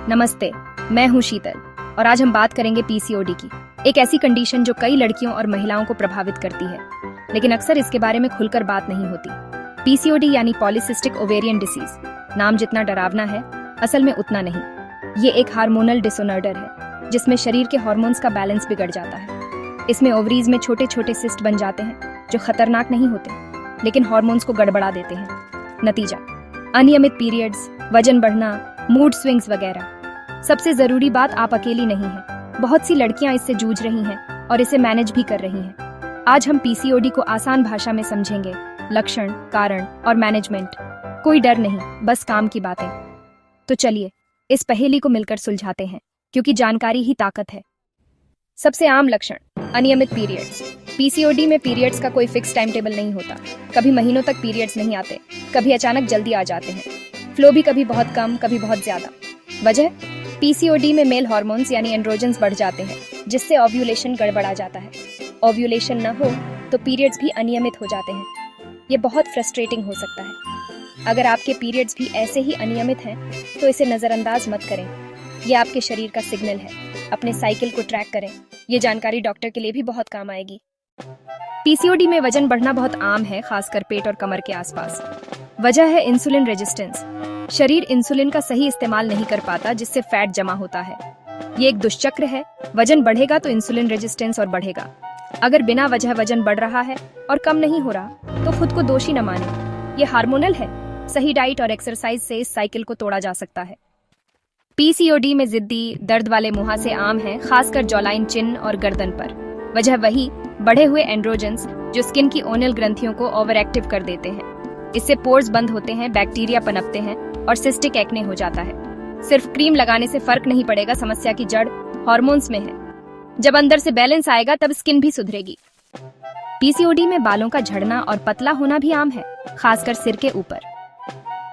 नमस्ते, मैं हूं शीतल और आज हम बात करेंगे पीसीओडी की। एक ऐसी कंडीशन जो कई लड़कियों और महिलाओं को प्रभावित करती है, लेकिन अक्सर इसके बारे में खुलकर बात नहीं होती। पीसीओडी यानी पॉलीसिस्टिक ओवेरियन डिसीज, नाम जितना डरावना है, असल में उतना नहीं। ये एक हार्मोनल डिसऑर्डर है जिसमें शरीर के हार्मोन्स का बैलेंस बिगड़ जाता है। इसमें ओवरीज में छोटे छोटे सिस्ट बन जाते हैं जो खतरनाक नहीं होते, लेकिन हार्मोन्स को गड़बड़ा देते हैं। नतीजा, अनियमित पीरियड्स, वजन बढ़ना, मूड स्विंग्स वगैरह। सबसे जरूरी बात, आप अकेली नहीं हैं। बहुत सी लड़कियां इससे जूझ रही हैं और इसे मैनेज भी कर रही हैं। आज हम पीसीओडी को आसान भाषा में समझेंगे, लक्षण, कारण और मैनेजमेंट। कोई डर नहीं, बस काम की बातें। तो चलिए इस पहेली को मिलकर सुलझाते हैं, क्योंकि जानकारी ही ताकत है। सबसे आम लक्षण, अनियमित पीरियड्स। पीसीओडी में पीरियड्स का कोई फिक्स टाइम टेबल नहीं होता। कभी महीनों तक पीरियड्स नहीं आते, कभी अचानक जल्दी आ जाते हैं। फ्लो भी कभी बहुत कम, कभी बहुत ज्यादा। वजह, पीसीओडी में मेल हार्मोन्स यानी एंड्रोजन्स बढ़ जाते हैं, जिससे ओव्यूलेशन गड़बड़ा जाता है। ओव्यूलेशन न हो तो पीरियड्स भी अनियमित हो जाते हैं। ये बहुत फ्रस्ट्रेटिंग हो सकता है। अगर आपके पीरियड्स भी ऐसे ही अनियमित हैं, तो इसे नजरअंदाज मत करें। ये आपके शरीर का सिग्नल है। अपने साइकिल को ट्रैक करें। ये जानकारी डॉक्टर के लिए भी बहुत काम आएगी। पीसीओडी में वजन बढ़ना बहुत आम है, खासकर पेट और कमर के आसपास। वजह है इंसुलिन रेजिस्टेंस। शरीर इंसुलिन का सही इस्तेमाल नहीं कर पाता, जिससे फैट जमा होता है। ये एक दुष्चक्र है। वजन बढ़ेगा तो इंसुलिन रेजिस्टेंस और बढ़ेगा। अगर बिना वजह वजन बढ़ रहा है और कम नहीं हो रहा, तो खुद को दोषी न माने। ये हार्मोनल है। सही डाइट और एक्सरसाइज से इस साइकिल को तोड़ा जा सकता है। पीसीओडी में जिद्दी, दर्द वाले मुहासे आम हैं, खासकर जॉलाइन, चिन्ह और गर्दन पर। वजह वही बढ़े हुए एंड्रोजन्स जो स्किन की ओनल ग्रंथियों को ओवर एक्टिव कर देते हैं। इससे पोर्स बंद होते हैं, बैक्टीरिया पनपते हैं और सिस्टिक एक्ने हो जाता है। सिर्फ क्रीम लगाने से फर्क नहीं पड़ेगा, समस्या की जड़ हार्मोन्स में है। जब अंदर से बैलेंस आएगा तब स्किन भी सुधरेगी। पीसीओडी में बालों का झड़ना और पतला होना भी आम है, खासकर सिर के ऊपर।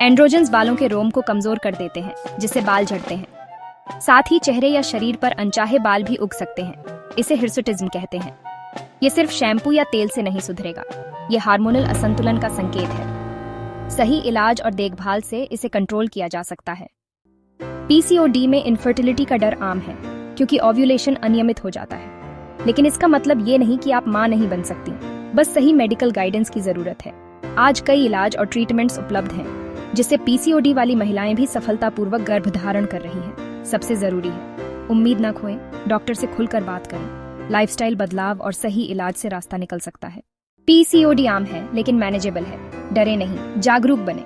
एंड्रोजन्स बालों के रोम को कमजोर कर देते हैं, जिससे बाल झड़ते हैं। साथ ही चेहरे या शरीर पर अनचाहे बाल भी उग सकते हैं। इसे हिर्सुटिज्म कहते हैं। ये सिर्फ शैम्पू या तेल से नहीं सुधरेगा। ये हार्मोनल असंतुलन का संकेत है। सही इलाज और देखभाल से इसे कंट्रोल किया जा सकता है। पीसीओडी में इनफर्टिलिटी का डर आम है, क्योंकि ओव्यूलेशन अनियमित हो जाता है। लेकिन इसका मतलब ये नहीं कि आप मां नहीं बन सकती। बस सही मेडिकल गाइडेंस की जरूरत है। आज कई इलाज और ट्रीटमेंट्स उपलब्ध हैं, जिससे पीसीओडी वाली महिलाएं भी सफलतापूर्वक गर्भधारण कर रही हैं। सबसे जरूरी है, उम्मीद न खोएं, डॉक्टर से खुलकर बात करें। लाइफस्टाइल बदलाव और सही इलाज से रास्ता निकल सकता है। पीसीओडी आम है, लेकिन मैनेजेबल है। डरे नहीं, जागरूक बने।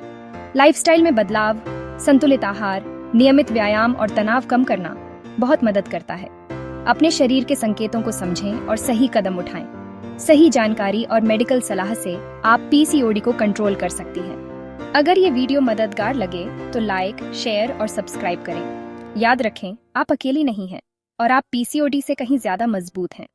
लाइफस्टाइल में बदलाव, संतुलित आहार, नियमित व्यायाम और तनाव कम करना बहुत मदद करता है। अपने शरीर के संकेतों को समझें और सही कदम उठाएं। सही जानकारी और मेडिकल सलाह से आप पीसीओडी को कंट्रोल कर सकती हैं। अगर ये वीडियो मददगार लगे तो लाइक, शेयर और सब्सक्राइब करें। याद रखें, आप अकेली नहीं हैं और आप पीसीओडी से कहीं ज्यादा मजबूत हैं।